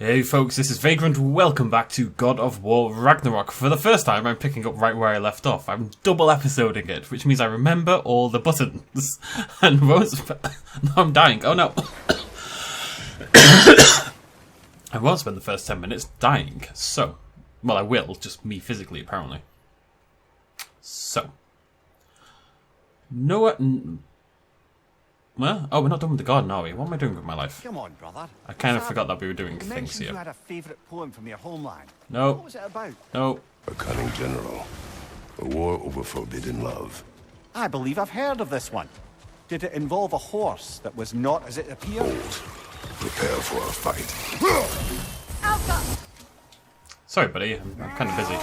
Hey folks, this is Vagrant. Welcome back to God of War Ragnarok. For the first time, I'm picking up right where I left off. I'm double episoding it, which means I remember all the buttons. And Rose... No, I'm dying. Oh no. I won't spend the first 10 minutes dying. So, well, I will, just me physically, apparently. So. Well, oh, we're not done with the garden, are we? What am I doing with my life? Come on, brother. I kind of forgot that we were doing things here. You had a favourite poem from your homeland. No. What was it about? No. A cunning general. A war over forbidden love. I believe I've heard of this one. Did it involve a horse that was not as it appeared? Prepare for a fight. Alpha! Sorry, buddy. I'm kind of busy.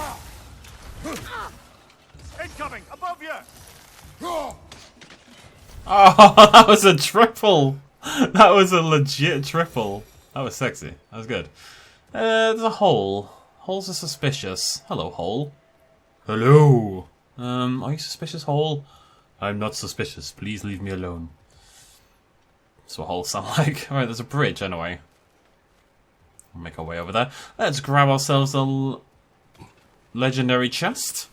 Incoming! Above you! Oh, that was a triple! That was a legit triple. That was sexy. That was good. There's a hole. Holes are suspicious. Hello, hole. Hello. Are you suspicious, hole? I'm not suspicious. Please leave me alone. That's what holes sound like. Alright, there's a bridge anyway. We'll make our way over there. Let's grab ourselves a legendary chest.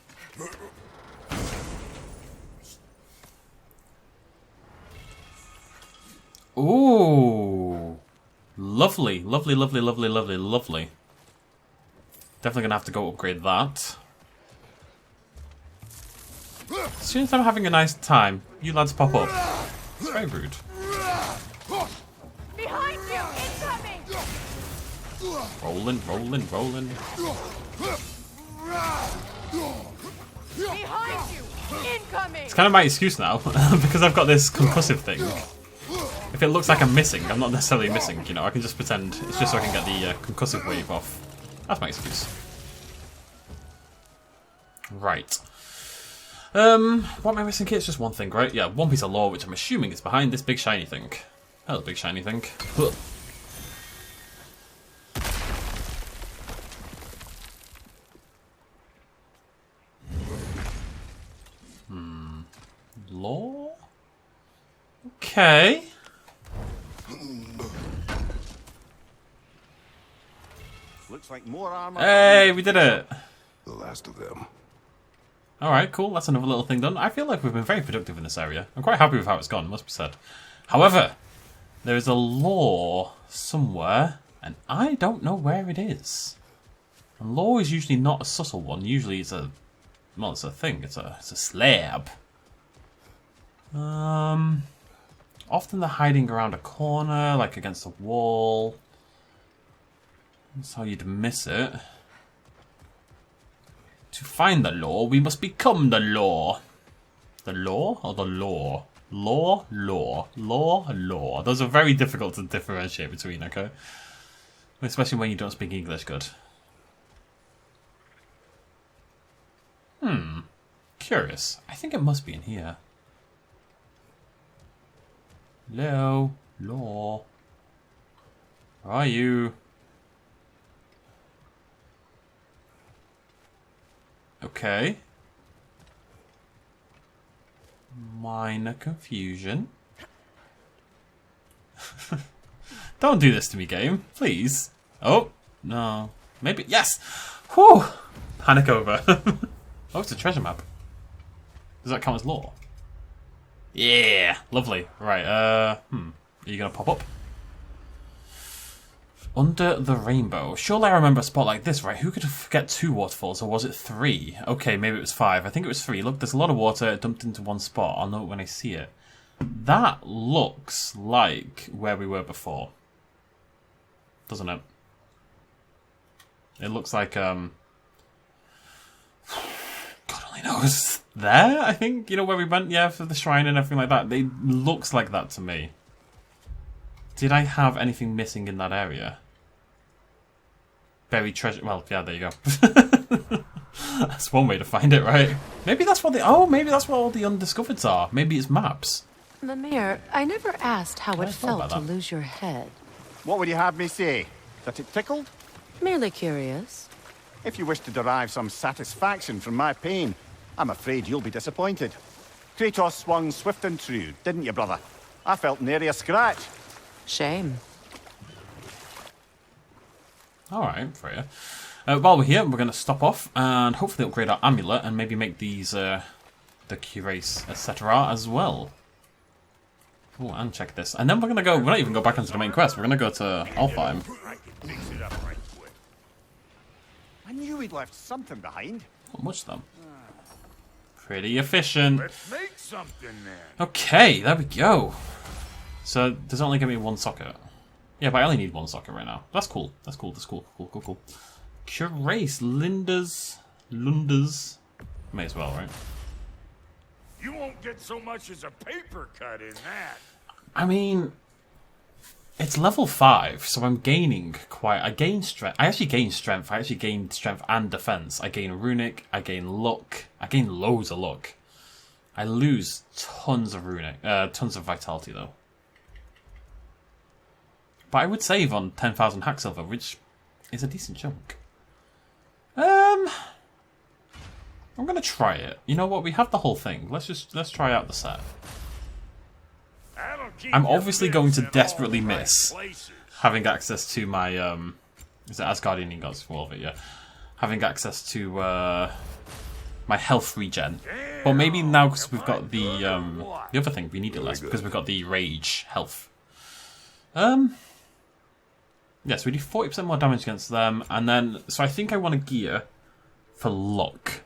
Ooh. Lovely. Lovely, lovely, lovely, lovely, lovely. Definitely gonna have to go upgrade that. As soon as I'm having a nice time, you lads pop up. It's very rude. Behind you! Incoming! Rolling, rolling, rolling. Behind you! Incoming! It's kind of my excuse now, because I've got this concussive thing. If it looks like I'm missing, I'm not necessarily missing, you know, I can just pretend it's just so I can get the concussive wave off. That's my excuse. Right. What am I missing here? It's just one thing, right? Yeah, one piece of lore, which I'm assuming is behind this big shiny thing. Hello, big shiny thing. Ugh. Lore? Okay. Looks like more armor. Hey, we did it. The last of them. Alright, cool. That's another little thing done. I feel like we've been very productive in this area. I'm quite happy with how it's gone, must be said. However, there is a lore somewhere, and I don't know where it is. And lore is usually not a subtle one. Usually it's a... well, it's a thing. It's a slab. Often they're hiding around a corner, like against a wall. That's how you'd miss it. To find the law, we must become the law. The law or the law? Law, law, law, law. Those are very difficult to differentiate between, okay? Especially when you don't speak English good. Curious. I think it must be in here. Hello? Law? Where are you? Okay. Minor confusion. Don't do this to me, game. Please. Oh, no. Maybe. Yes! Whew! Panic over. Oh, it's a treasure map. Does that count as lore? Yeah! Lovely. Right, are you gonna pop up? Under the rainbow. Surely I remember a spot like this, right? Who could forget 2 waterfalls, or was it 3? Okay, maybe it was 5. I think it was 3. Look, there's a lot of water dumped into one spot. I'll know it when I see it. That looks like where we were before. Doesn't it? It looks like, God only knows. There, I think? You know, where we went, yeah, for the shrine and everything like that. It looks like that to me. Did I have anything missing in that area? Buried treasure. Well, yeah, there you go. That's one way to find it, right? Maybe that's what the... oh, maybe that's what all the undiscovereds are. Maybe it's maps. Mimir, I never asked how it felt to lose your head. What would you have me say? That it tickled? Merely curious. If you wish to derive some satisfaction from my pain, I'm afraid you'll be disappointed. Kratos swung swift and true, didn't you, brother? I felt nary a scratch. Shame. Alright, Freya. While we're here, we're going to stop off and hopefully upgrade our amulet and maybe make these, the cuirass, etc. as well. Oh, and check this. And then we're going to go, we're not even go back onto the main quest, we're going to go to Alfheim. I knew we'd left something behind. Not much though. Pretty efficient. Let's make something then. Okay, there we go. So, does it only give me one socket? Yeah, but I only need one socket right now. That's cool. That's cool. That's cool. Cool, cool, cool. Cuirass, Lunders. May as well, right? You won't get so much as a paper cut in that. I mean, it's level 5, so I'm gaining quite... I gain strength. I actually gain strength. I actually gain strength and defense. I gain runic. I gain luck. I gain loads of luck. I lose tons of runic. Tons of vitality, though. But I would save on 10,000 hack silver, which is a decent chunk. I'm gonna try it. You know what? We have the whole thing. Let's try out the set. I'm obviously going to desperately miss having access to my is it Asgardian ingots for all of it? Yeah, having access to my health regen. But maybe now because we've got the other thing, we need it less because we've got the rage health. Yes, we do 40% more damage against them, and then so I think I want to gear for luck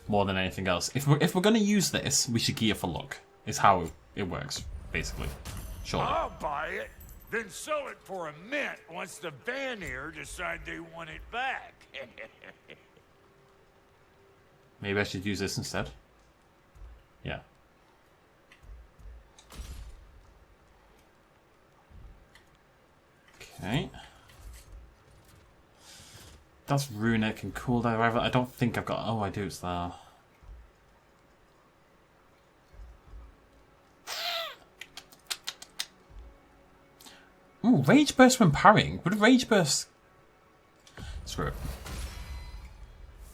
more than anything else. If we're going to use this, we should gear for luck. Is how it works, basically. Surely. I'll buy it, then sell it for a mint once the Vanir decide they want it back. Maybe I should use this instead. Yeah. Okay. That's runic and cooldown. I don't think I've got... Oh, I do. It's there. Ooh, Rage Burst when parrying. Would Rage Burst... Screw it.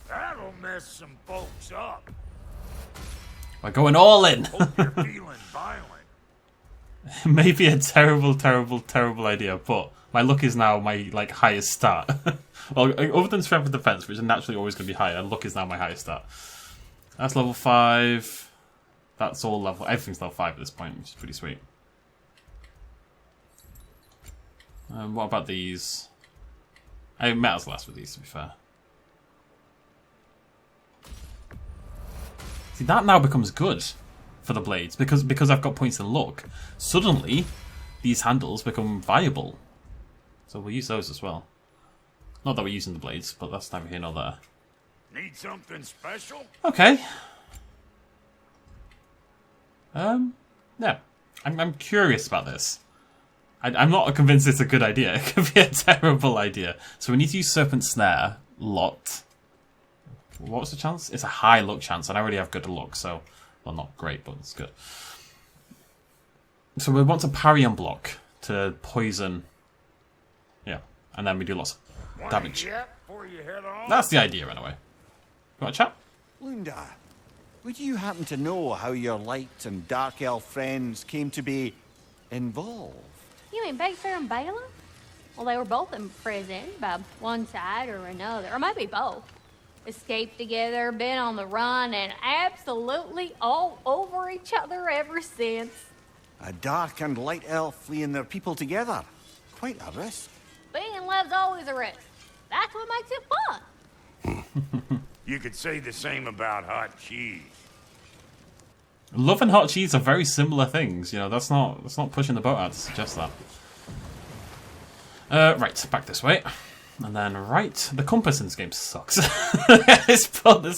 That'll mess some folks up. We're going all in. Hope you're feeling violent. Maybe a terrible, terrible, terrible idea, but my luck is now my highest stat. Well, other than strength and defense, which are naturally always going to be higher, luck is now my highest stat. That's level 5. That's all level. Everything's level 5 at this point, which is pretty sweet. What about these? I met as last with these, to be fair. See, that now becomes good for the blades because I've got points in luck. Suddenly, these handles become viable. So we'll use those as well. Not that we're using the blades, but that's neither here nor there. Need something special? Okay. Yeah. I'm curious about this. I'm not convinced it's a good idea. It could be a terrible idea. So we need to use Serpent Snare. Lot. What was the chance? It's a high luck chance, and I already have good luck, so... Well, not great, but it's good. So we want to parry and block to poison. Yeah. And then we do lots of damage. That's the idea, anyway. You want to chat? Lunda, would you happen to know how your light and dark elf friends came to be involved? You mean Big Fair and Bala? Well, they were both imprisoned by one side or another, or maybe both. Escaped together, been on the run, and absolutely all over each other ever since. A dark and light elf fleeing their people together. Quite a risk. Being in love's always a risk. That's what makes it fun. You could say the same about hot cheese. Love and hot cheese are very similar things. You know, that's not pushing the boat out to suggest that. Right, back this way. And then right, the compass in this game sucks.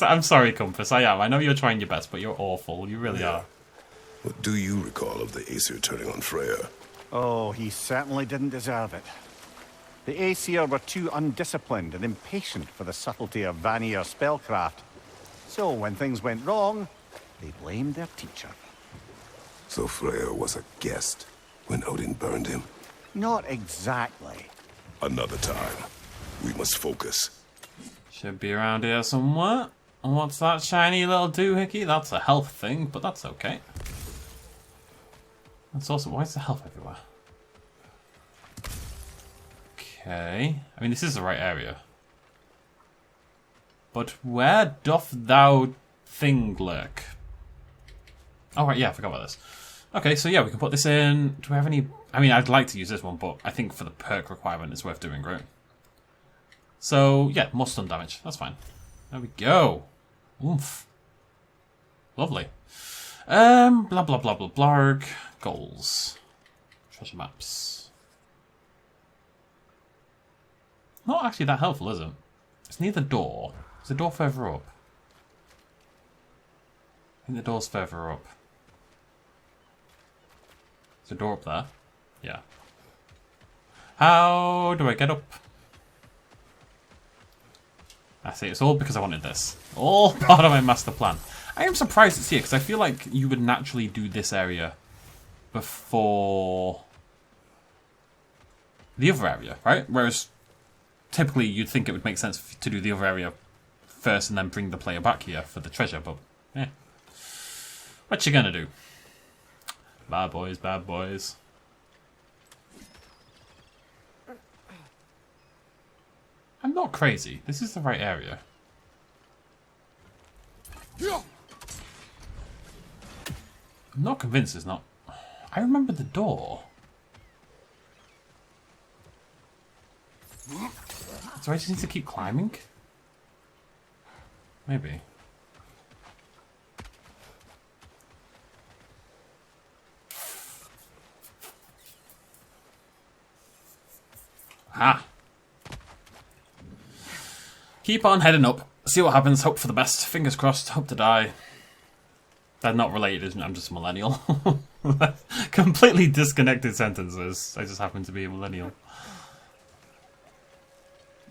I'm sorry, Compass, I am. I know you're trying your best, but you're awful. You really are. What do you recall of the Aesir turning on Freya? Oh, he certainly didn't deserve it. The Aesir were too undisciplined and impatient for the subtlety of Vanir spellcraft. So when things went wrong, they blamed their teacher. So Freya was a guest when Odin burned him? Not exactly. Another time. We must focus. Should be around here somewhere. And what's that shiny little doohickey? That's a health thing, but that's okay. That's also... Why is the health everywhere? Okay. I mean, this is the right area. But where doth thou thing lurk? Oh, right, yeah, I forgot about this. Okay, so yeah, we can put this in. Do we have any... I mean, I'd like to use this one, but I think for the perk requirement, it's worth doing, right? So, yeah, more stun damage. That's fine. There we go. Oomph. Lovely. Blah, blah, blah, blah, blarg. Goals. Treasure maps. Not actually that helpful, is it? It's near the door. Is the door further up? I think the door's further up. Is the door up there? Yeah. How do I get up? I see, it's all because I wanted this. All part of my master plan. I am surprised it's here, because I feel like you would naturally do this area before the other area, right? Whereas typically you'd think it would make sense to do the other area first and then bring the player back here for the treasure, but yeah. What you gonna do? Bad boys, bad boys. I'm not crazy. This is the right area. I'm not convinced it's not. I remember the door. So I just need to keep climbing? Maybe. Ah! Keep on heading up. See what happens. Hope for the best. Fingers crossed. Hope to die. They're not related, isn't it? I'm just a millennial. Completely disconnected sentences. I just happen to be a millennial.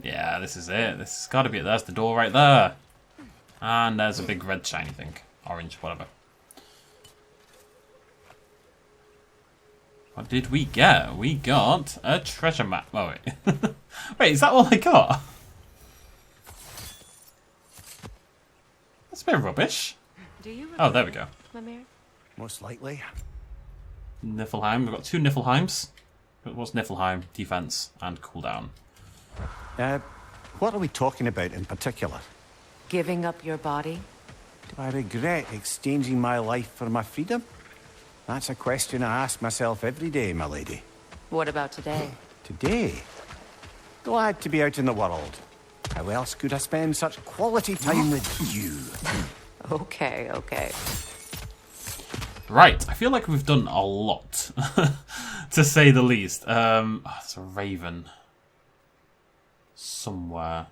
Yeah, this is it. This has got to be it. There's the door right there. And there's a big red shiny thing. Orange, whatever. What did we get? We got a treasure map. Oh, wait. Wait, is that all I got? That's a bit rubbish. Do you Oh, there we go. Mimir? Most likely. Niflheim. We've got 2 Niflheims. What's Niflheim? Defense and cooldown. What are we talking about in particular? Giving up your body? Do I regret exchanging my life for my freedom? That's a question I ask myself every day, my lady. What about today? Today? Glad to be out in the world. How else could I spend such quality time with you? Okay, okay. Right, I feel like we've done a lot, to say the least. There's a raven somewhere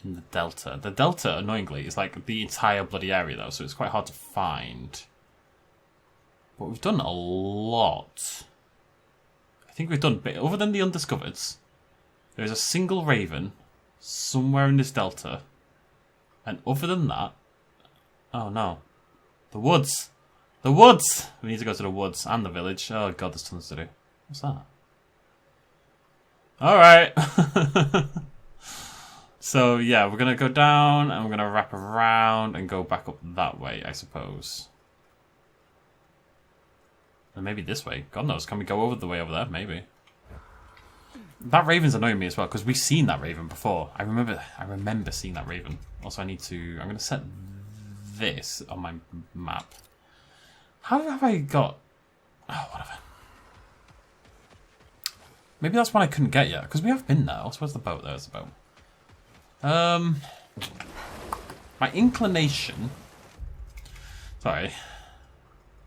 in the delta. The delta, annoyingly, is like the entire bloody area, though, so it's quite hard to find. But we've done a lot. I think we've done, other than the undiscovereds, there's a single raven somewhere in this delta. And other than that, oh no, the woods. The woods! We need to go to the woods and the village. Oh god, there's tons to do. What's that? Alright. So yeah, we're going to go down and we're going to wrap around and go back up that way, I suppose. And maybe this way. God knows, can we go over the way over there? Maybe. That raven's annoying me as well, because we've seen that raven before. I remember seeing that raven. Also, I'm going to set this on my map. How have I got... Oh, whatever. Maybe that's one I couldn't get yet, because we have been there. Also, where's the boat? There's the boat. My inclination... Sorry.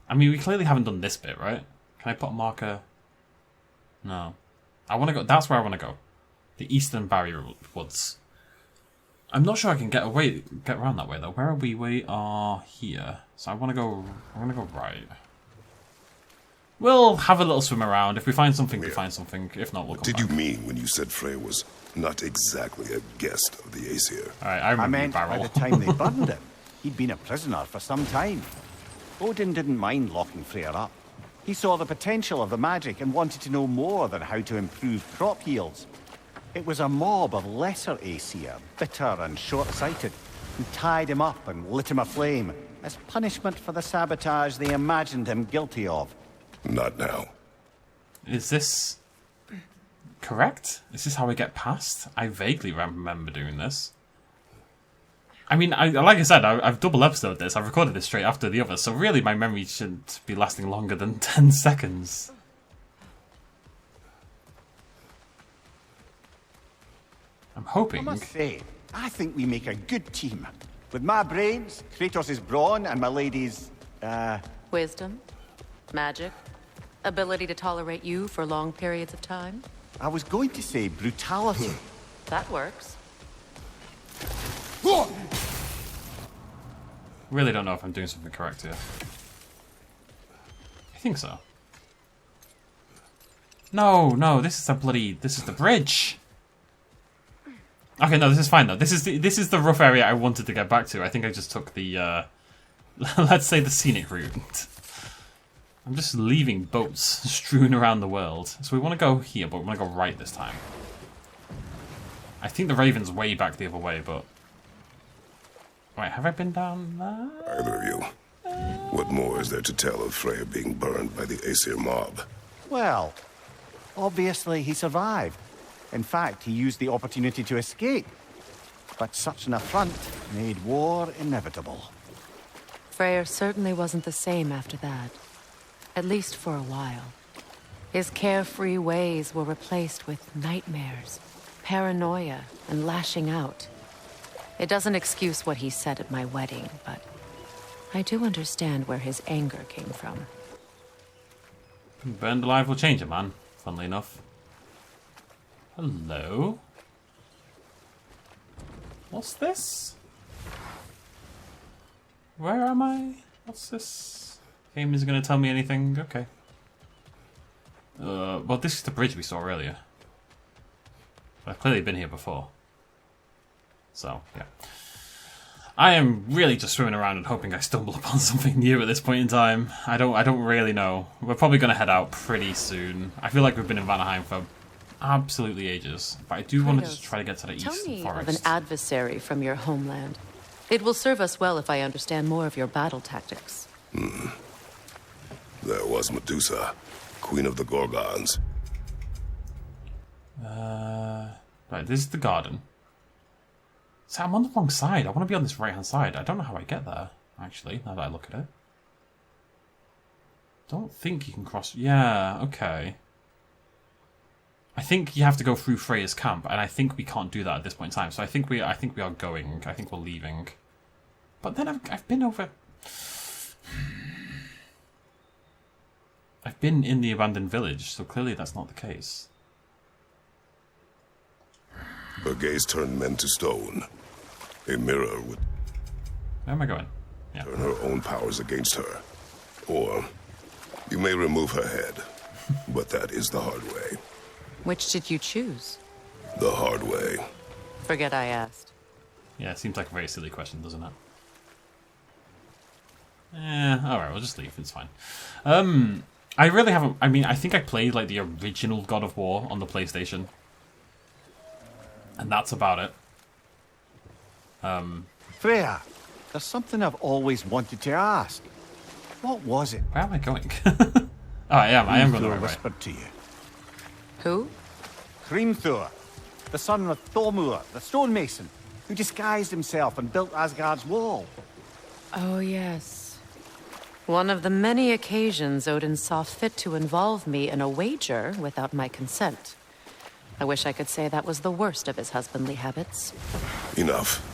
I mean, we clearly haven't done this bit, right? Can I put a marker? No. I want to go... That's where I want to go. The Eastern Barrier Woods. I'm not sure I can get around that way, though. Where are we? We are here. So I want to go... I'm going to go right. We'll have a little swim around. If we find something, we find something. If not, we'll come back. What did you mean when you said Frey was not exactly a guest of the Aesir? Alright, I remember meant by the time they burned him. He'd been a prisoner for some time. Odin didn't mind locking Freyr up. He saw the potential of the magic and wanted to know more than how to improve crop yields. It was a mob of lesser Aesir, bitter and short-sighted, who tied him up and lit him aflame as punishment for the sabotage they imagined him guilty of. Not now. Is this... correct? Is this how we get past? I vaguely remember doing this. I mean, like I said, I've double episoded this. I've recorded this straight after the other, so really my memory shouldn't be lasting longer than 10 seconds. I'm hoping. I must say, I think we make a good team. With my brains, Kratos' brawn, and my lady's, Wisdom, magic, ability to tolerate you for long periods of time. I was going to say brutality. That works. Really don't know if I'm doing something correct here. I think so. No, this is the bridge. Okay, no, this is fine though. This is the rough area I wanted to get back to. I think I just took the let's say the scenic route. I'm just leaving boats strewn around the world. So we want to go here, but we want to go right this time. I think the Raven's way back the other way, but... Wait, have I been down there? Either of you. What more is there to tell of Freya being burned by the Aesir mob? Well, obviously he survived. In fact, he used the opportunity to escape. But such an affront made war inevitable. Freyr certainly wasn't the same after that. At least for a while. His carefree ways were replaced with nightmares, paranoia, and lashing out. It doesn't excuse what he said at my wedding, but I do understand where his anger came from. Burned alive will change it, man. Funnily enough. Hello? What's this? Where am I? What's this? Game isn't going to tell me anything. Okay. Well, this is the bridge we saw earlier. I've clearly been here before. So, yeah. I am really just swimming around and hoping I stumble upon something new at this point in time. I don't really know. We're probably going to head out pretty soon. I feel like we've been in Vanaheim for absolutely ages. But I do want to just try to get to the eastern forest. Tell me of an adversary from your homeland. It will serve us well if I understand more of your battle tactics. There was Medusa, Queen of the Gorgons. Right, this is the garden. So I'm on the wrong side. I want to be on this right-hand side. I don't know how I get there, actually, now that I look at it. Don't think you can cross... Yeah, okay. I think you have to go through Freya's camp, and I think we can't do that at this point in time. So I think we are going. I think we're leaving. But then I've been over... I've been in the abandoned village, so clearly that's not the case. Her gaze turned men to stone. A mirror would Where am I going? Yeah. turn her own powers against her. Or you may remove her head, but that is the hard way. Which did you choose? The hard way. Forget I asked. Yeah, it seems like a very silly question, doesn't it? Alright, we'll just leave, it's fine. I really haven't... I mean, I think I played, like, the original God of War on the PlayStation. And that's about it. Freya, there's something I've always wanted to ask. What was it? Where am I going? Oh, I am going the Hrimthur right way. whispered to you. Who? Hrimthur, the son of Thormur, the stonemason, who disguised himself and built Asgard's wall. Oh, yes. One of the many occasions Odin saw fit to involve me in a wager without my consent. I wish I could say that was the worst of his husbandly habits. Enough.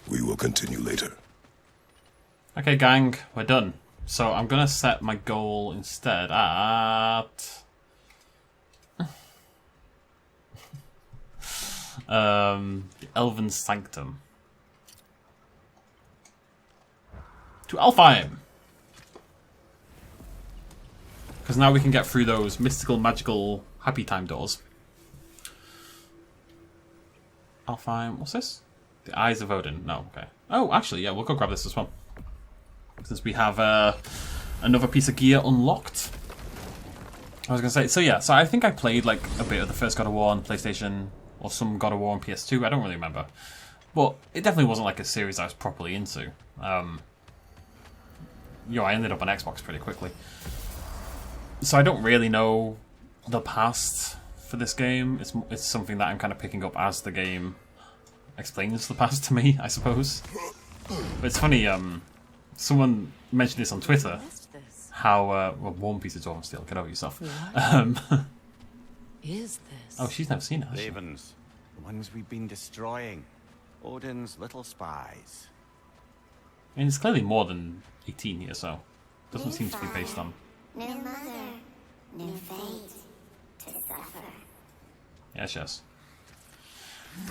We will continue later. Okay, gang, we're done. So I'm going to set my goal instead at... the Elven Sanctum. To Alfheim! Because now we can get through those mystical, magical, happy time doors. Alfheim, what's this? The Eyes of Odin. No, okay. Oh, actually, yeah, we'll go grab this as well. Since we have another piece of gear unlocked. I was going to say, so yeah, so I think I played like a bit of the first God of War on PlayStation, or some God of War on PS2, I don't really remember. But it definitely wasn't like a series I was properly into. I ended up on Xbox pretty quickly. So I don't really know the past for this game. It's something that I'm kind of picking up as the game explains the past to me, I suppose. But it's funny, someone mentioned this on Twitter, how, well, one piece of dwarven steel, get over yourself. Is this? Oh, she's never seen it, has she? Ravens, the ones we've been destroying. Odin's little spies. I mean, it's clearly more than 18 here, so it doesn't seem to be based on. No mother, no fate to suffer. Yes.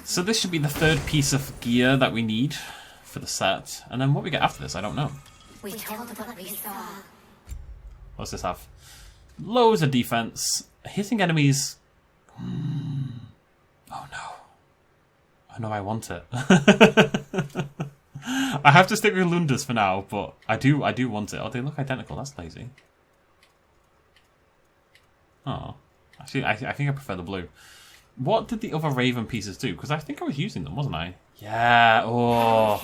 So this should be the third piece of gear that we need for the set. And then what we get after this, I don't know. We told what we saw. What's this have? Loads of defense. Hitting enemies. Oh no. I know I want it. I have to stick with Lunda's for now, but I do want it. Oh, they look identical. That's lazy. Oh. Actually, I think I prefer the blue. What did the other Raven pieces do? Because I think I was using them, wasn't I? Yeah. Oh.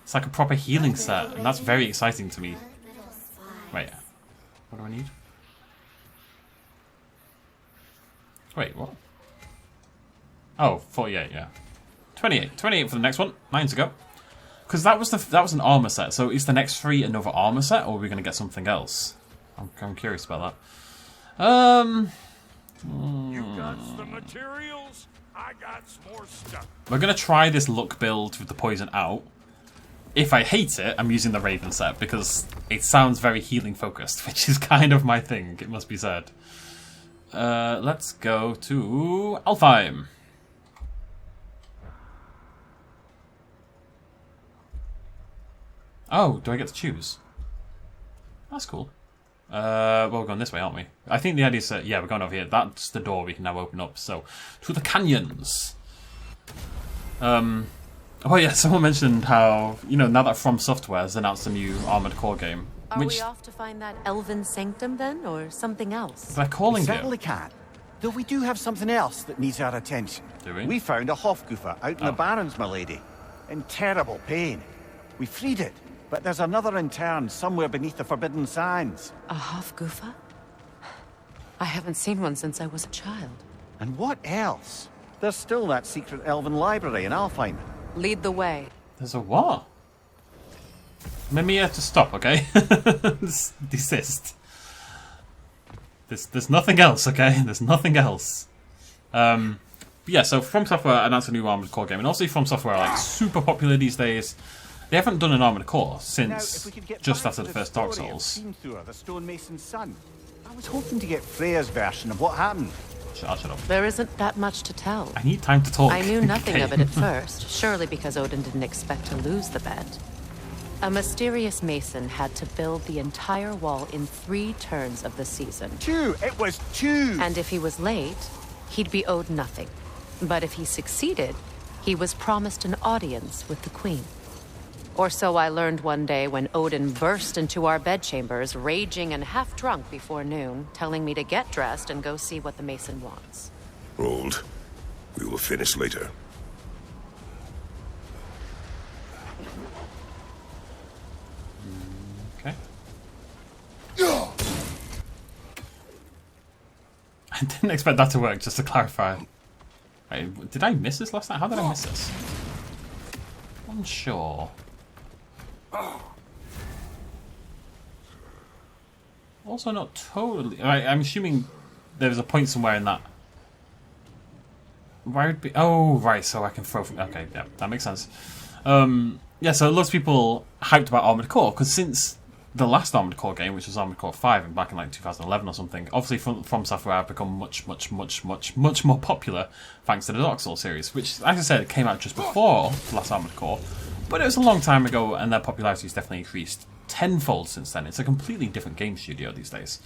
It's like a proper healing set, and that's very exciting to me. Wait. What do I need? Wait, what? Oh, 48, yeah. 28. 28 for the next one. 9 to go. Because that was an armor set, so is the next 3 another armor set, or are we going to get something else? I'm curious about that. You got the materials, I got some more stuff. We're going to try this luck build with the poison out. If I hate it, I'm using the Raven set, because it sounds very healing focused, which is kind of my thing, it must be said. Let's go to Alfheim. Oh, do I get to choose? That's cool. Well, we're going this way, aren't we? I think the idea is that, yeah, we're going over here. That's the door we can now open up. So, to the canyons. Oh yeah, someone mentioned how, you know, now that From Software has announced a new Armored Core game. Are we off to find that elven sanctum then, or something else? They're calling We it. certainly can. Though we do have something else that needs our attention. Do we? We found a Hafgufa out in the Barrens, my lady. In terrible pain. We freed it, but there's another interned somewhere beneath the Forbidden Sands. A Hafgufa? I haven't seen one since I was a child. And what else? There's still that secret elven library in Alfheim. Lead the way. There's a what? Mimir to stop, okay? Desist. There's nothing else, okay? There's nothing else. But yeah, so From Software announced a new Armored Core game, and also From Software are like super popular these days. They haven't done an Armored Core since just after the first Dark Souls. The stonemason's son. I was hoping to get Freya's version of what happened. I'll shut up. There isn't that much to tell. I need time to talk. I knew nothing of it at first, surely because Odin didn't expect to lose the bet. A mysterious mason had to build the entire wall in 3 turns of the season. 2! It was 2! And if he was late, he'd be owed nothing. But if he succeeded, he was promised an audience with the queen. Or so I learned one day when Odin burst into our bedchambers, raging and half drunk before noon, telling me to get dressed and go see what the mason wants. Hold. We will finish later. Okay. I didn't expect that to work, just to clarify. Wait, did I miss this last night? How did I miss this? Unsure. Also not totally... I'm assuming there was a point somewhere in that. Where would be... Oh, right, so I can throw... Okay, yeah, that makes sense. Yeah, so lots of people hyped about Armored Core, because since the last Armored Core game, which was Armored Core 5, back in like 2011 or something, obviously From Software have become much more popular thanks to the Dark Souls series, which, as I said, came out just before the last Armored Core, but it was a long time ago, and their popularity has definitely increased tenfold since then. It's a completely different game studio these days.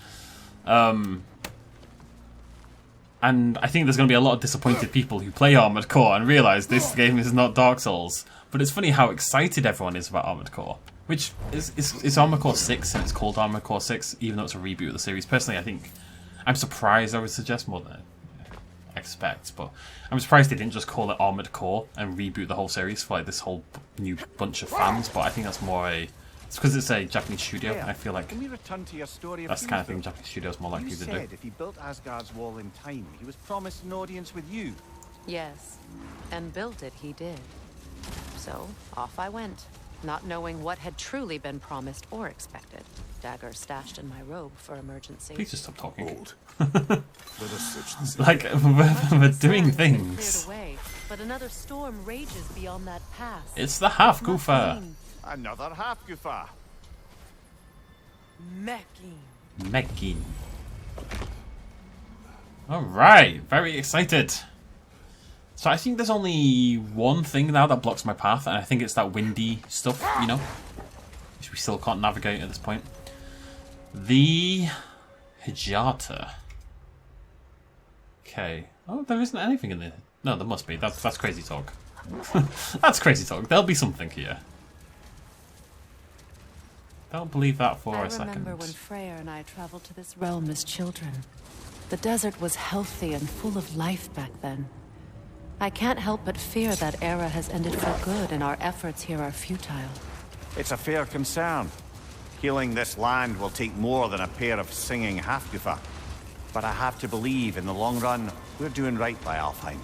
And I think there's going to be a lot of disappointed people who play Armored Core and realise this game is not Dark Souls. But it's funny how excited everyone is about Armored Core. Which is Armored Core 6, and it's called Armored Core 6, even though it's a reboot of the series. Personally, I think... I'm surprised, I would suggest, more than I expect, but I'm surprised they didn't just call it Armored Core and reboot the whole series for like this whole new bunch of fans, but I think that's more a It's because it's a Japanese studio. Yeah. I feel like Can we return to your story of that's the kind of thing Hafgufa? Japanese studios more likely You to do. said if he built Asgard's wall in time, he was promised an audience with you. Yes, and built it he did. So, off I went, not knowing what had truly been promised or expected. Dagger stashed in my robe for emergency. Please just stop talking. Hold. Let us search this. Like, we're doing things. Cleared away, but another storm rages beyond that pass. It's the Hafgufa. Another Hafgufa. Mekin. Alright, very excited. So I think there's only one thing now that blocks my path, and I think it's that windy stuff, you know? Which we still can't navigate at this point. The Hijata. Okay. Oh, there isn't anything in there. No, there must be. That's crazy talk. That's crazy talk. There'll be something here. Don't believe that for a second. I remember when Freyr and I traveled to this realm as children. The desert was healthy and full of life back then. I can't help but fear that era has ended for good and our efforts here are futile. It's a fair concern. Healing this land will take more than a pair of singing Hafgufa. But I have to believe, in the long run, we're doing right by Alfheim.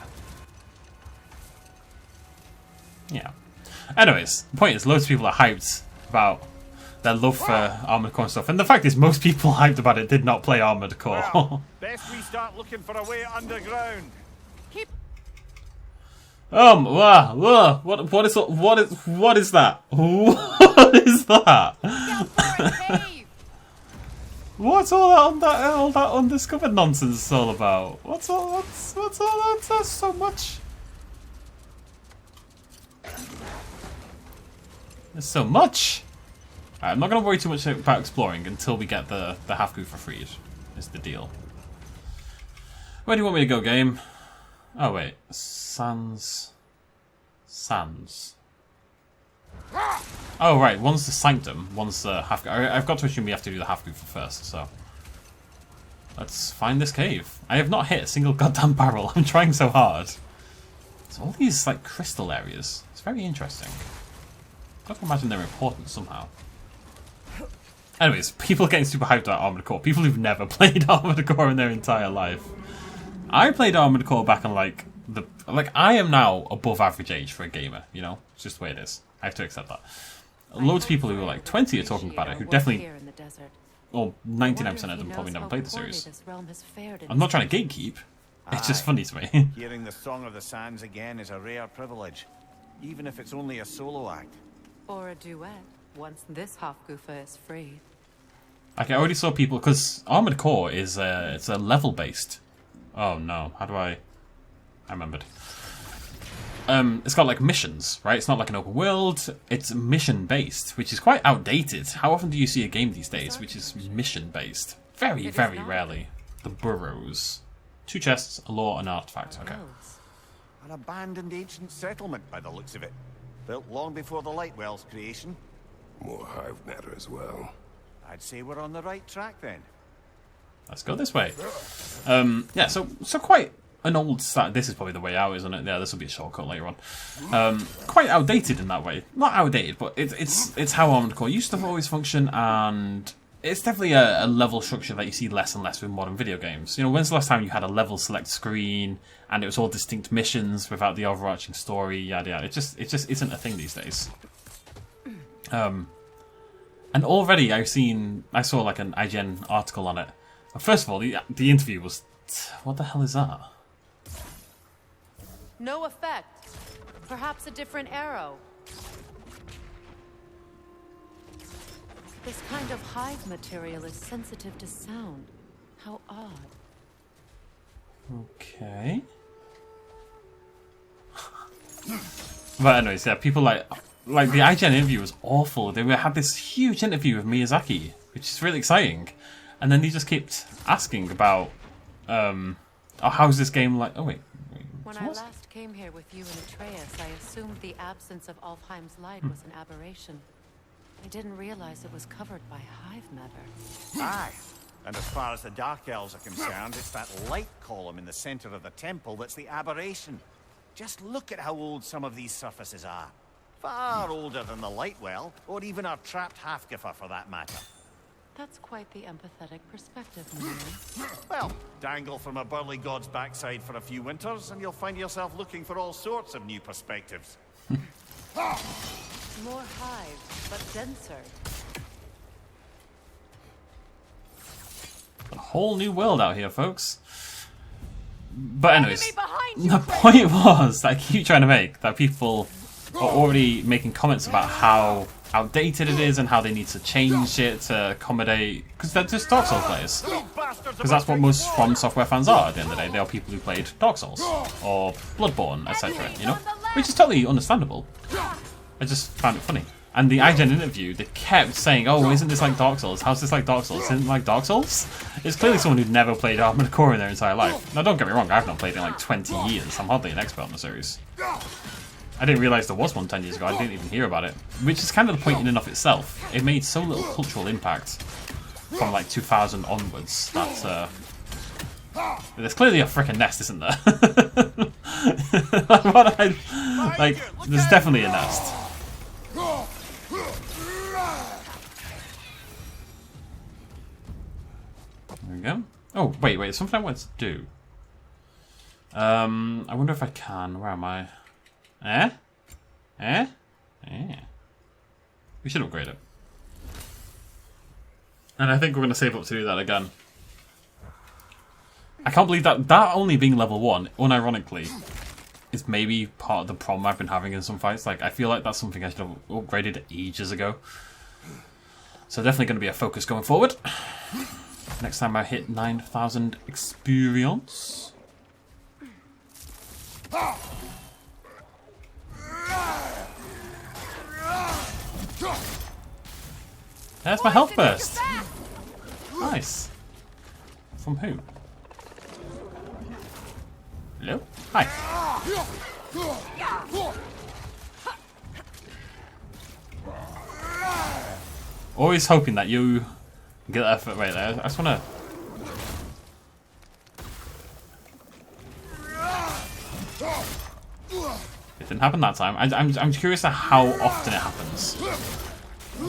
Yeah. Anyways, the point is, loads of people are hyped about their love for Armored Core and stuff. And the fact is, most people hyped about it did not play Armored Core. Well, best we start looking for a way underground. What is that? What is that? What's all that undiscovered nonsense all about? What's all that? That's so much. There's so much. Alright, I'm not gonna worry too much about exploring until we get the Hafgufa freed. Is the deal. Where do you want me to go, game? Oh wait, Sans. Oh right, one's the Sanctum, one's the Hafgufa. I've got to assume we have to do the Hafgufa first, so let's find this cave. I have not hit a single goddamn barrel. I'm trying so hard. It's all these like crystal areas. It's very interesting. Got to imagine they're important somehow. Anyways, people getting super hyped about Armored Core. People who've never played Armored Core in their entire life. I played Armored Core back in I am now above average age for a gamer, you know? It's just the way it is. I have to accept that. Loads of people who are like 20 are talking about it, who definitely, well, 99% of them probably never played the series. I'm not trying to gatekeep, it's just funny to me. Hearing the Song of the Sands again is a rare privilege, even if it's only a solo act. Or a duet, once this Hafgufa is free. Okay, I already saw people, because Armored Core is it's a level based. Oh no, how do I remembered. It's got like missions, right? It's not like an open world, it's mission based, which is quite outdated. How often do you see a game these days which is mission based? Very, very rarely. The Burrows. 2 chests, a lore, and an artifact. Okay. An abandoned ancient settlement by the looks of it. Built long before the Lightwell's creation. More hive matter as well. I'd say we're on the right track then. Let's go this way. Yeah, so quite an old start. This is probably the way out, isn't it? Yeah, this will be a shortcut later on. Quite outdated in that way. Not outdated, but it's how Armored Core used to always function, and it's definitely a level structure that you see less and less with modern video games. You know, when's the last time you had a level select screen and it was all distinct missions without the overarching story, yada yada. It just isn't a thing these days. And already I saw like an IGN article on it. First of all, the interview was, what the hell is that? No effect. Perhaps a different arrow. This kind of hive material is sensitive to sound. How odd. Okay. But anyways, yeah, people like the IGN interview was awful. They had this huge interview with Miyazaki, which is really exciting. And then he just kept asking about, oh, how's this game like? Oh, wait. When I last came here with you and Atreus, I assumed the absence of Alfheim's light was an aberration. I didn't realize it was covered by hive matter. Aye. And as far as the Dark Elves are concerned, it's that light column in the center of the temple that's the aberration. Just look at how old some of these surfaces are. Far older than the Lightwell, or even our trapped Hafgufa for that matter. That's quite the empathetic perspective, Miriam. Well, dangle from a burly god's backside for a few winters, and you'll find yourself looking for all sorts of new perspectives. More hive, but denser. A whole new world out here, folks. But anyways, the point was that I keep trying to make that people are already making comments about how outdated it is and how they need to change it to accommodate, because they're just Dark Souls players. Because that's what most From Software fans are at the end of the day. They are people who played Dark Souls or Bloodborne, etc. You know, which is totally understandable. I just found it funny. And the IGN interview, they kept saying, "Oh, isn't this like Dark Souls? How's this like Dark Souls? Isn't it like Dark Souls?" It's clearly someone who'd never played Armored Core in their entire life. Now, don't get me wrong, I've not played it in like 20 years. I'm hardly an expert on the series. I didn't realise there was one 10 years ago. I didn't even hear about it. Which is kind of the point in and of itself. It made so little cultural impact from like 2000 onwards that there's clearly a frickin' nest, isn't there? There's definitely a nest. There we go. Oh, wait, something I want to do. I wonder if I can. Where am I? We should upgrade it. And I think we're going to save up to do that again. I can't believe that only being level 1, unironically, is maybe part of the problem I've been having in some fights. Like, I feel like that's something I should have upgraded ages ago. So definitely going to be a focus going forward. Next time I hit 9,000 experience. There's my health burst. Nice. From who? Hello? Hi. Always hoping that you get that foot right there. I just wanna. It didn't happen that time. I'm curious at how often it happens.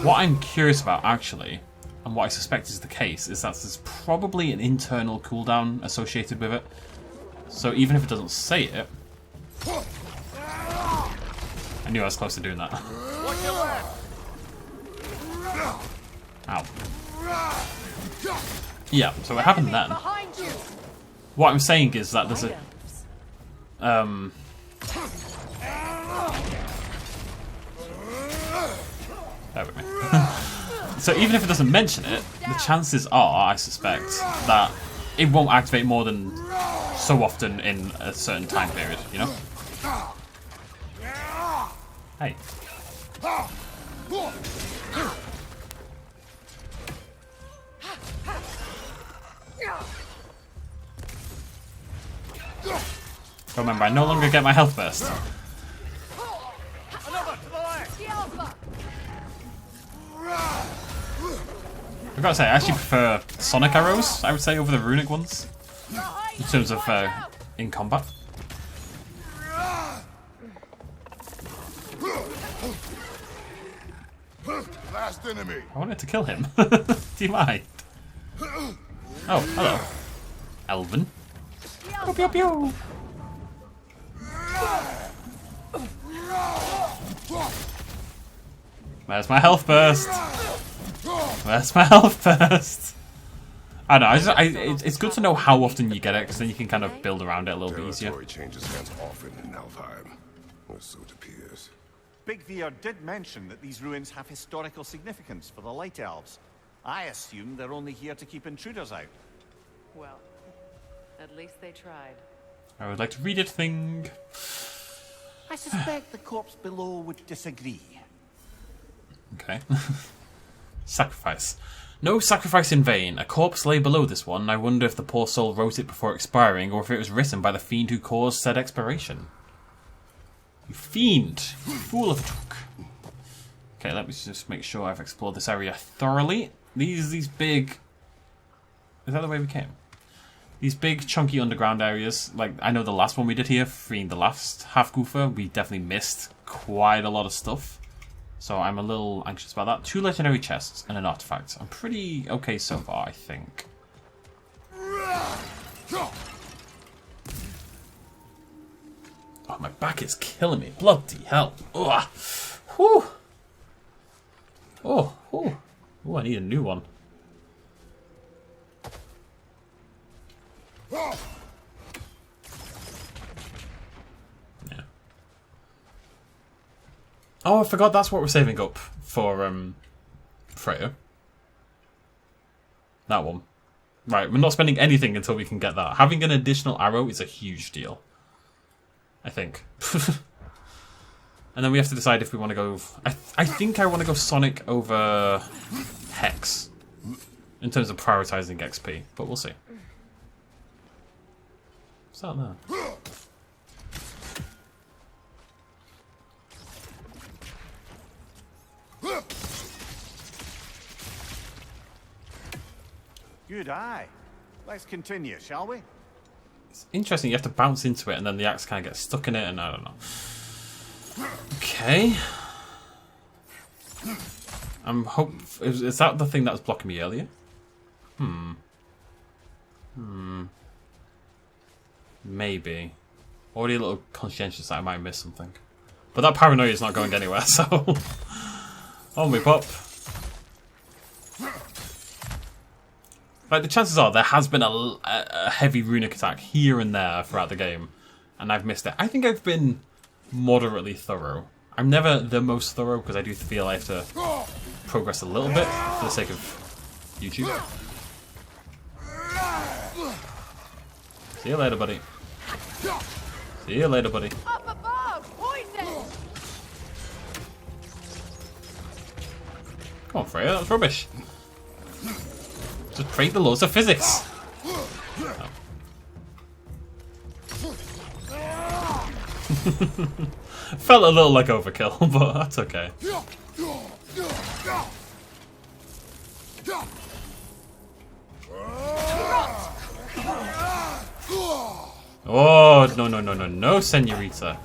What I'm curious about, actually, and what I suspect is the case, is that there's probably an internal cooldown associated with it. So even if it doesn't say it, I knew I was close to doing that. Ow. Yeah, so it happened then. What I'm saying is that there's a bear with me. So even if it doesn't mention it, the chances are, I suspect, that it won't activate more than so often in a certain time period, you know? Hey. Remember, I no longer get my health burst. I've got to say, I actually prefer Sonic arrows, I would say, over the runic ones. In terms of in combat. Last enemy. I wanted to kill him. Do you mind? Oh, hello. Elven. Pew pew pew. Where's my health burst? Where's my health burst? I don't know. It's good to know how often you get it, because then you can kind of build around it a little bit easier. Territory changes hands often in Alfheim, or so it appears. Big Veer did mention that these ruins have historical significance for the Light Elves. I assume they're only here to keep intruders out. Well, at least they tried. I would like to read it thing. I suspect the corpse below would disagree. Okay. Sacrifice. No sacrifice in vain. A corpse lay below this one. I wonder if the poor soul wrote it before expiring, or if it was written by the fiend who caused said expiration. You fiend! You fool of a took. Okay, let me just make sure I've explored this area thoroughly. These big... Is that the way we came? These big, chunky underground areas. Like, I know the last one we did here, freeing the last Hafgufa, we definitely missed quite a lot of stuff. So I'm a little anxious about that. 2 legendary chests and an artifact. I'm pretty okay so far, I think. Oh, my back is killing me. Bloody hell. Ugh. Whew. Oh, oh. Oh, I need a new one. Yeah. Oh, I forgot that's what we're saving up for Freya. That one. Right, we're not spending anything until we can get that. Having an additional arrow is a huge deal. I think. And then we have to decide if we want to go... I think I want to go Sonic over Hex. In terms of prioritizing XP. But we'll see. What's that there? Good eye. Let's continue, shall we? It's interesting, you have to bounce into it and then the axe kind of gets stuck in it and I don't know. Okay. Is that the thing that was blocking me earlier? Maybe. Already a little conscientious that I might miss something. But that paranoia is not going anywhere, so... On we pop. Like, the chances are there has been a heavy runic attack here and there throughout the game, and I've missed it. I think I've been moderately thorough. I'm never the most thorough, because I do feel I have to progress a little bit for the sake of YouTube. See you later, buddy. See you later, buddy. Up above! Poison! Come on, Freya, that's rubbish. Just break the laws of physics. Oh. Felt a little like overkill, but that's okay. Oh, no, senorita.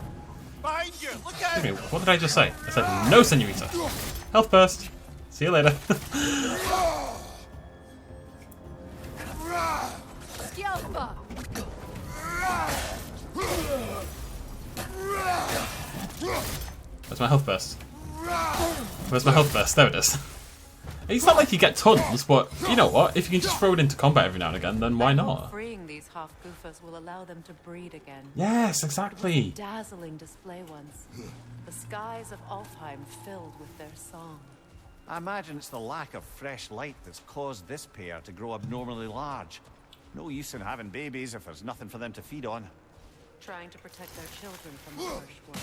Excuse me, what did I just say? I said no, senorita. Health burst. See you later. Where's my health burst? Where's my health burst? There it is. It's not like you get tons, but you know what? If you can just throw it into combat every now and again, then why not? Freeing these Hafgufas will allow them to breed again. Yes, exactly. Dazzling display once. The skies of Alfheim filled with their song. I imagine it's the lack of fresh light that's caused this pair to grow abnormally large. No use in having babies if there's nothing for them to feed on. Trying to protect their children from the harsh world.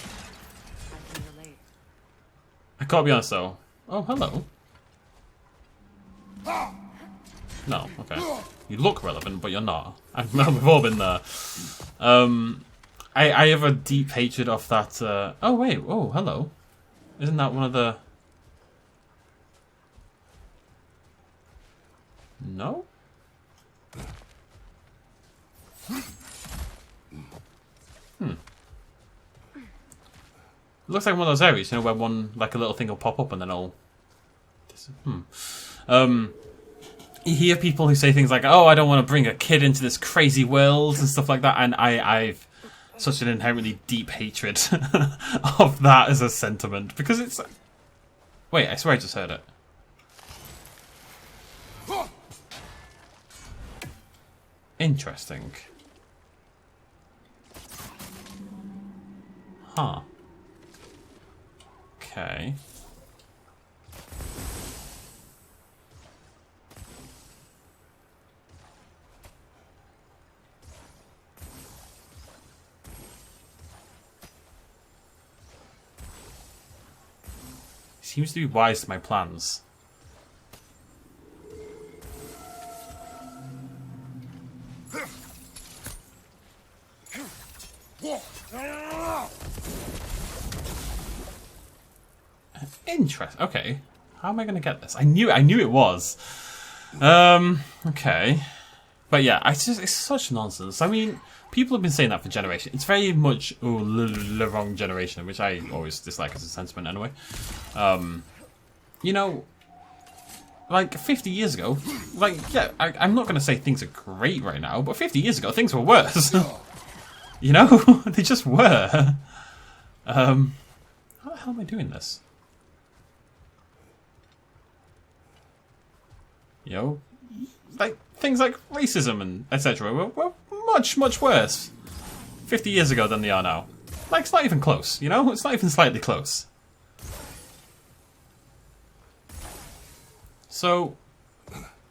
I can relate. I can't be honest though. Oh, hello. No, okay. You look relevant, but you're not. We've all been there. I have a deep hatred of that. Oh wait, oh hello. Isn't that one of the? No. It looks like one of those areas, you know, where one like a little thing will pop up and then it'll. You hear people who say things like, "Oh, I don't want to bring a kid into this crazy world" and stuff like that, and I've such an inherently deep hatred of that as a sentiment because it's. Wait, I swear I just heard it. Interesting. Huh. Okay. Seems to be wise to my plans. Interest. Okay. How am I going to get this? I knew it was. Okay. But yeah, it's such nonsense. I mean, people have been saying that for generations. It's very much the wrong generation, which I always dislike as a sentiment anyway. You know, like 50 years ago, like, yeah, I'm not going to say things are great right now, but 50 years ago, things were worse. You know? They just were. How the hell am I doing this? You know? Like, things like racism and etc. were much, much worse 50 years ago than they are now. Like, it's not even close, you know? It's not even slightly close. So,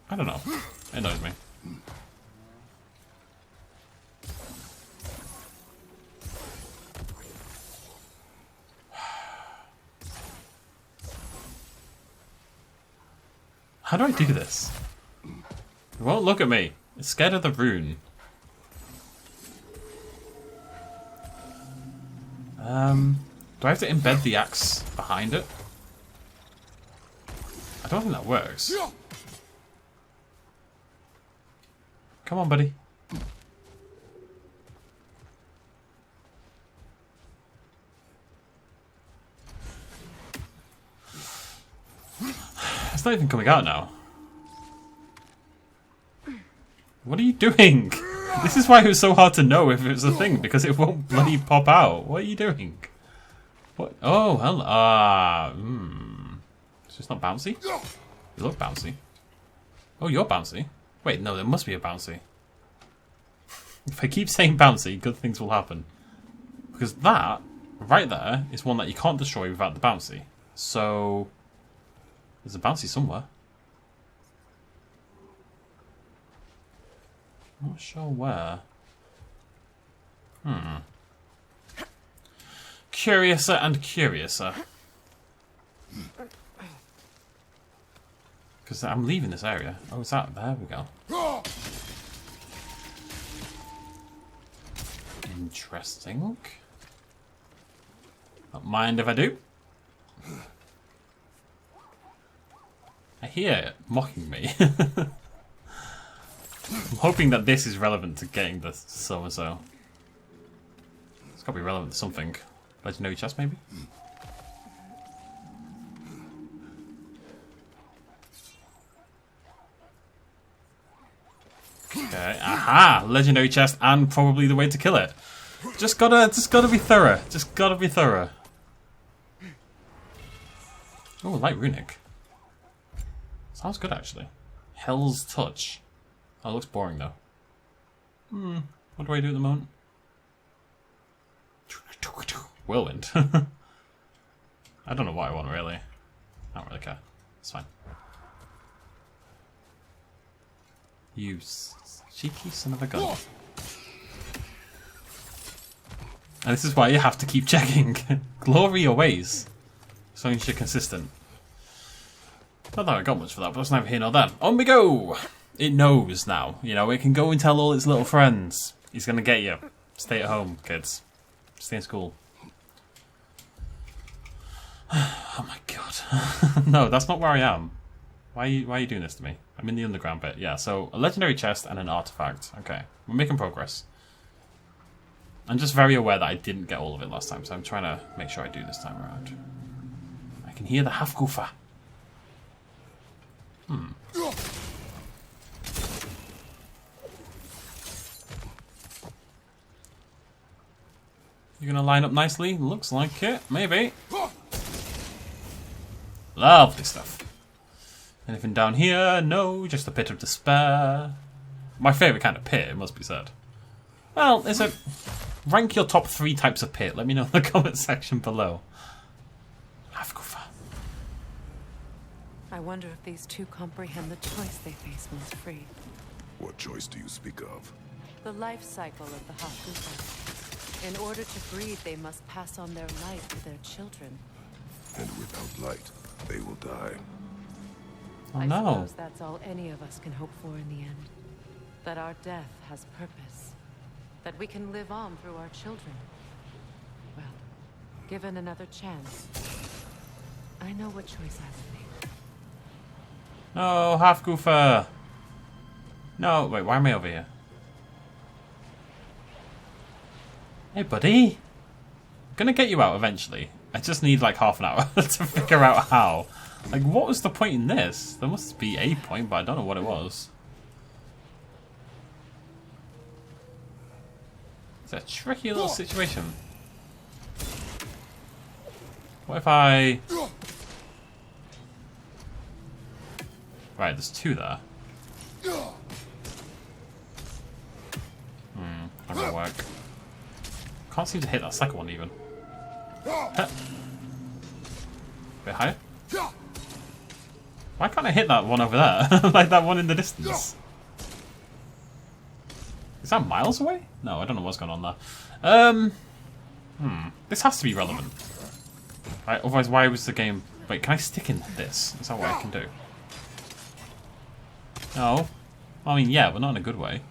I don't know. It annoys me. How do I do this? It won't look at me. It's scared of the rune. Do I have to embed the axe behind it? I don't think that works. Come on, buddy. It's not even coming out now. What are you doing? This is why it was so hard to know if it was a thing, because it won't bloody pop out. What are you doing? What? Oh, hello. It's just not bouncy? You look bouncy. Oh, you're bouncy. Wait, no, there must be a bouncy. If I keep saying bouncy, good things will happen. Because that, right there, is one that you can't destroy without the bouncy. So, there's a bouncy somewhere. Not sure where. Curiouser and curiouser. Because I'm leaving this area. Oh, is that? There we go. Interesting. Don't mind if I do. I hear it mocking me. I'm hoping that this is relevant to getting the so-and-so. It's got to be relevant to something. Legendary chest, maybe? Okay, aha! Legendary chest and probably the way to kill it. Just gotta be thorough. Just gotta be thorough. Oh, light runic. Sounds good, actually. Hell's Touch. Oh, it looks boring, though. What do I do at the moment? Whirlwind. I don't know what I want, really. I don't really care. It's fine. You cheeky son of a gun. And this is why you have to keep checking. Glory aways. So long as you're consistent. Not that I got much for that, but that's neither here nor there. On we go! It knows now. You know, it can go and tell all its little friends. He's gonna get you. Stay at home, kids. Stay in school. Oh my god. No, that's not where I am. Why are you doing this to me? I'm in the underground bit. Yeah, so a legendary chest and an artifact. Okay, we're making progress. I'm just very aware that I didn't get all of it last time, so I'm trying to make sure I do this time around. I can hear the Hafgufa. You're gonna line up nicely? Looks like it. Maybe. Lovely stuff. Anything down here? No, just a pit of despair. My favourite kind of pit, it must be said. Well, it's a... Rank your top 3 types of pit. Let me know in the comment section below. Hafgufa. I wonder if these two comprehend the choice they face once free. What choice do you speak of? The life cycle of the Hafgufa. In order to breed, they must pass on their light to their children. And without light, they will die. Oh I no. suppose that's all any of us can hope for in the end. That our death has purpose. That we can live on through our children. Well, given another chance, I know what choice I would make. No, Hafgufa. No, wait, why am I over here? Hey, buddy. I'm gonna get you out eventually. I just need like half an hour to figure out how. Like, what was the point in this? There must be a point, but I don't know what it was. It's a tricky little situation. What if I... Right, there's two there. Not gonna work. Can't seem to hit that second one even. Huh. Bit higher. Why can't I hit that one over there? Like that one in the distance. Is that miles away? No, I don't know what's going on there. This has to be relevant. Right, otherwise why was the game... Wait, can I stick in this? Is that what I can do? No. I mean, yeah, but not in a good way.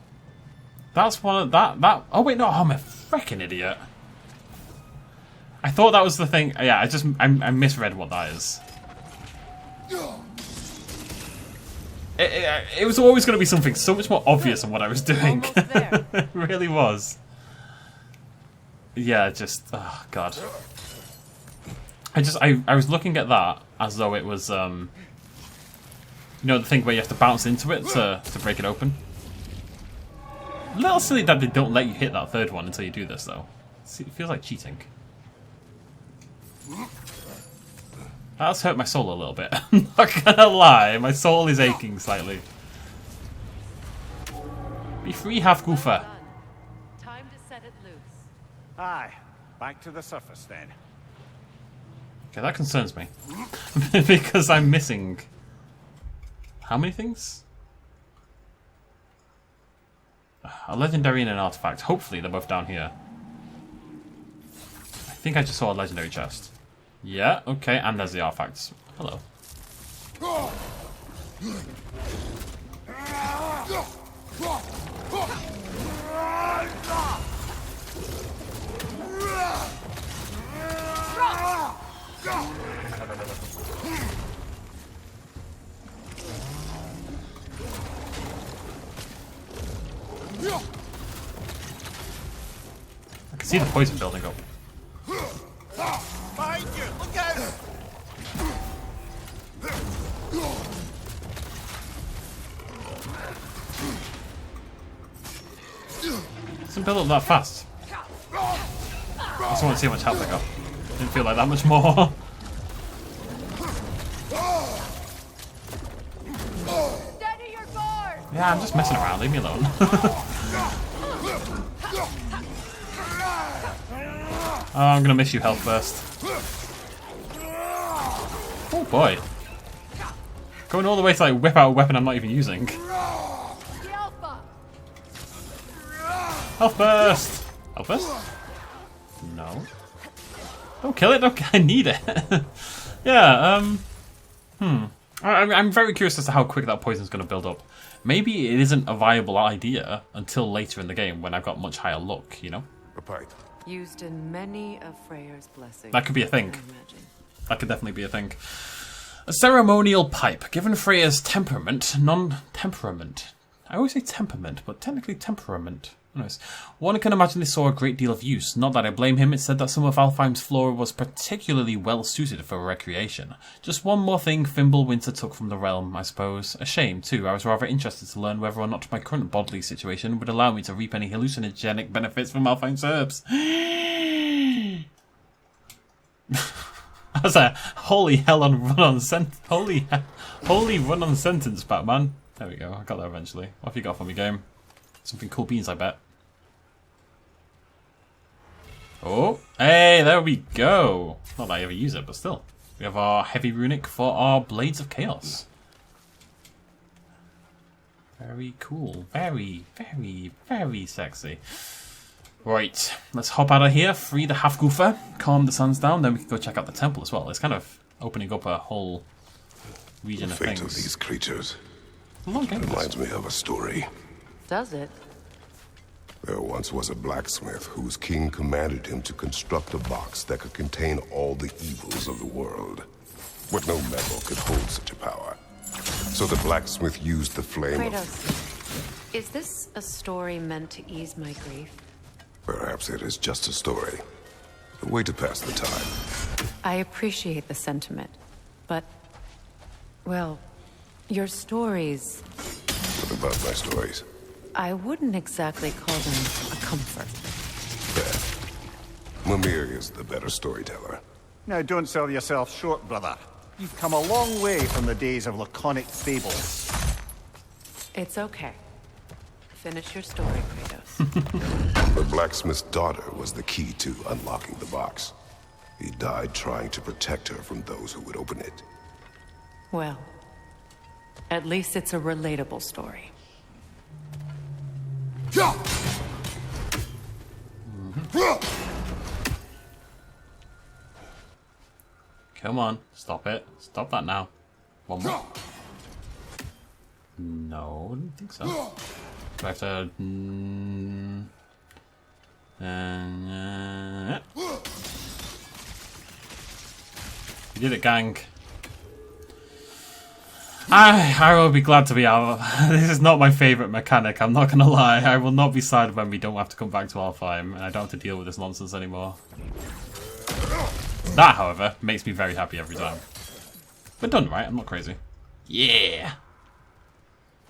That's one of... That... Oh, wait, no, I'm a freaking idiot. I thought that was the thing... Yeah, I misread what that is. It was always going to be something so much more obvious than what I was doing. It really was. Yeah, just... Oh, God. I was looking at that as though it was... you know, the thing where you have to bounce into it to break it open? A little silly that they don't let you hit that third one until you do this, though. It feels like cheating. That's hurt my soul a little bit. I'm not gonna lie, my soul is aching slightly. Be free, Hafgufa. Time to set it loose. Aye, back to the surface then. Okay, that concerns me. Because I'm missing... How many things? A legendary and an artifact. Hopefully they're both down here. I think I just saw a legendary chest. Yeah, okay, and there's the artifacts. Hello. I can see the poison building up. Behind you! Look out! Doesn't build up that fast. I just want to see how much health I got. Didn't feel like that much more. Steady your guard! Yeah, I'm just messing around. Leave me alone. Oh, I'm gonna miss you health first. Oh boy. Going all the way to like whip out a weapon I'm not even using. Health first! Health first? No. Don't kill it, don't, I need it. Yeah, I'm very curious as to how quick that poison's gonna build up. Maybe it isn't a viable idea until later in the game when I've got much higher luck, you know? A pipe. Used in many of Freyr's blessings. That could be a thing. I imagine. That could definitely be a thing. A ceremonial pipe. Given Freya's temperament, non-temperament. I always say temperament, but technically temperament. Nice. One can imagine this saw a great deal of use. Not that I blame him, it's said that some of Alfheim's flora was particularly well suited for recreation. Just one more thing Fimbulwinter took from the realm, I suppose. A shame, too. I was rather interested to learn whether or not my current bodily situation would allow me to reap any hallucinogenic benefits from Alfheim's herbs. That's a holy hell on run on sentence. Holy run on sentence, Batman. There we go, I got there eventually. What have you got for me, game? Something cool beans, I bet. Oh, hey, there we go. Not that I ever use it, but still. We have our heavy runic for our Blades of Chaos. Very cool. Very, very, very sexy. Right, let's hop out of here, free the Hafgufa, calm the suns down, then we can go check out the temple as well. It's kind of opening up a whole region The of fate things. of these creatures Long game, this. reminds me of a story. Does it? There once was a blacksmith whose king commanded him to construct a box that could contain all the evils of the world. But no metal could hold such a power. So the blacksmith used the flame of... Kratos, Is this a story meant to ease my grief? Perhaps it is just a story. A way to pass the time. I appreciate the sentiment, but... well, your stories... What about my stories? I wouldn't exactly call them a comfort. Fair. Mimir is the better storyteller. Now, don't sell yourself short, brother. You've come a long way from the days of laconic fables. It's okay. Finish your story, Kratos. The blacksmith's daughter was the key to unlocking the box. He died trying to protect her from those who would open it. Well, at least it's a relatable story. Come on, stop it. Stop that now. One more. No, I don't think so. Do I have to... You did it, gang. I will be glad to be out. This is not my favourite mechanic, I'm not gonna lie. I will not be sad when we don't have to come back to Alfheim and I don't have to deal with this nonsense anymore. That, however, makes me very happy every time. We're done, right? I'm not crazy. Yeah!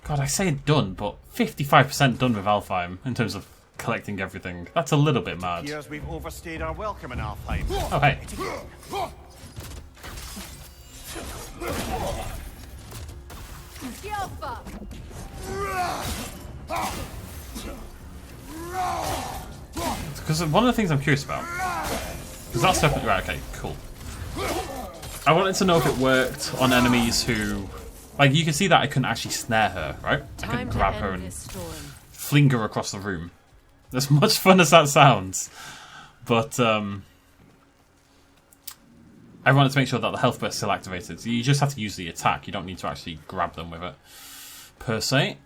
God, I say done, but 55% done with Alfheim in terms of collecting everything. That's a little bit mad. Years we've overstayed our welcome in Alfheim. Oh, hey. Because one of the things I'm curious about is that serpent. Right, okay, cool. I wanted to know if it worked on enemies who, like, you can see that I couldn't actually snare her, right? I couldn't grab her and fling her across the room. As much fun as that sounds, but I wanted to make sure that the health burst is still activated. So you just have to use the attack. You don't need to actually grab them with it, per se.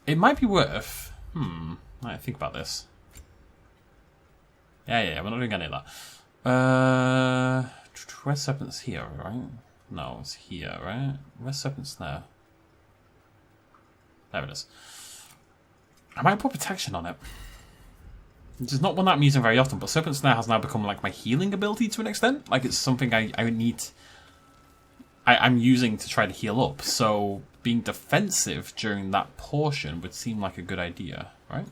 It might be worth... I think about this. Yeah, we're not doing any of that. Where's Serpent's here, right? No, it's here, right? Where's Serpent's there? There it is. I might put protection on it. Which is not one that I'm using very often, but Serpent Snare has now become like my healing ability to an extent. Like it's something I need... I'm using to try to heal up, so being defensive during that portion would seem like a good idea, right?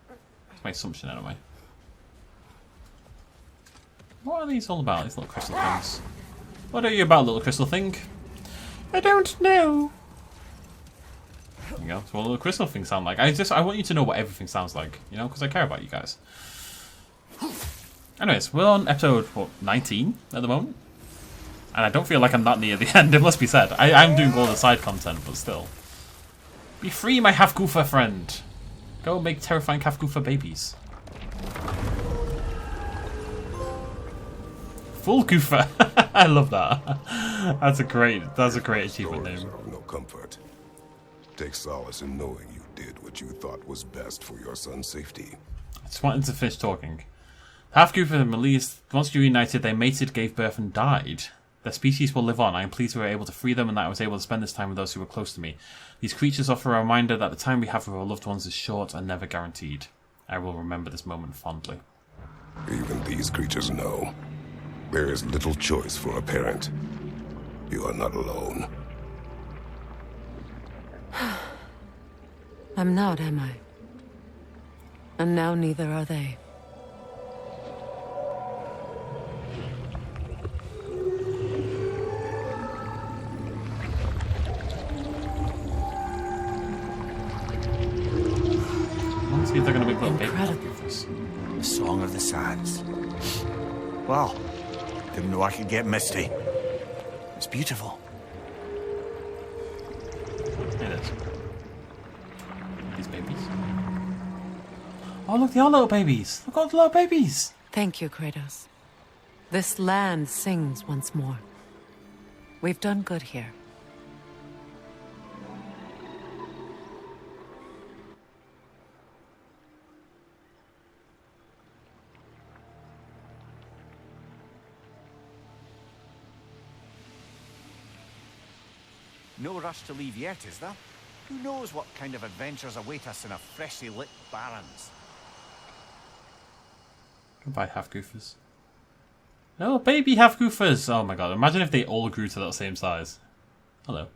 That's my assumption anyway. What are these all about, these little crystal things? What are you about, little crystal thing? I don't know. There you go. That's what little crystal things sound like. I want you to know what everything sounds like, you know, because I care about you guys. Anyways, we're on episode, what, 19 at the moment? And I don't feel like I'm that near the end, it must be said. I'm doing all the side content, but still. Be free, my Hafgufa friend. Go make terrifying Hafgufa babies. FULLGUFA. I love that. That's a great achievement name. Of no comfort. Take solace in knowing you did what you thought was best for your son's safety. I just wanted to finish talking. Hafgufa and Melis, once reunited, they mated, gave birth, and died. Their species will live on. I am pleased we were able to free them and that I was able to spend this time with those who were close to me. These creatures offer a reminder that the time we have with our loved ones is short and never guaranteed. I will remember this moment fondly. Even these creatures know. There is little choice for a parent. You are not alone. I'm not, am I? And now neither are they. Let's see if they're going to make little baby Incredible. Hafgufas. The Song of the Sands. Well, didn't know I could get misty. It's beautiful. It is. These babies. Oh, look, they are little babies. Look at all the little babies. Thank you, Kratos. This land sings once more. We've done good here. No rush to leave yet, is there? Who knows what kind of adventures await us in a freshly lit barrens? Goodbye, Hafgufas. No, baby Hafgufas! Oh my god, imagine if they all grew to that same size. Hello.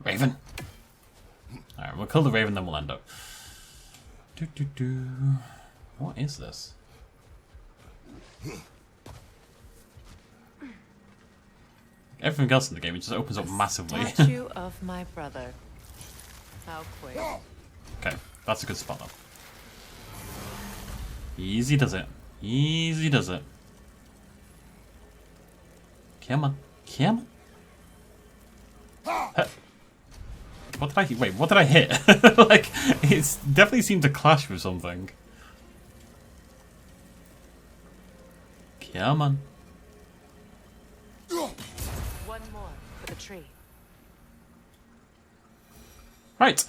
Raven. Alright, we'll kill the raven, then we'll end up. What is this? Everything else in the game, it just opens up massively. Statue of my brother. How quick. Okay, that's a good spot though. Easy does it. Easy does it. Come on. Come on. What did I hit? Wait, what did I hit? Like, it's definitely seemed to clash with something. Come on. One more for the tree. Right.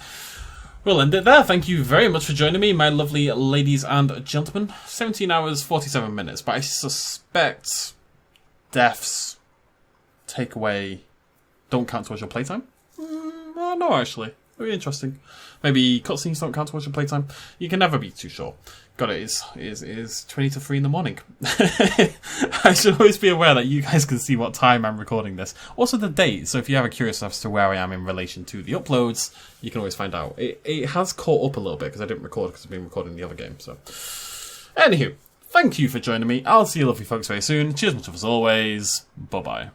We'll end it there. Thank you very much for joining me, my lovely ladies and gentlemen. 17 hours, 47 minutes. But I suspect deaths, takeaway, don't count towards your playtime. No, actually. Very interesting. Maybe cutscenes don't count towards your playtime. You can never be too sure. Got it, is 20 to 3 in the morning. I should always be aware that you guys can see what time I'm recording this. Also the date, so if you ever curious as to where I am in relation to the uploads, you can always find out. It has caught up a little bit because I didn't record because I've been recording the other game. So, anywho, thank you for joining me. I'll see you lovely folks very soon. Cheers much as always. Bye-bye.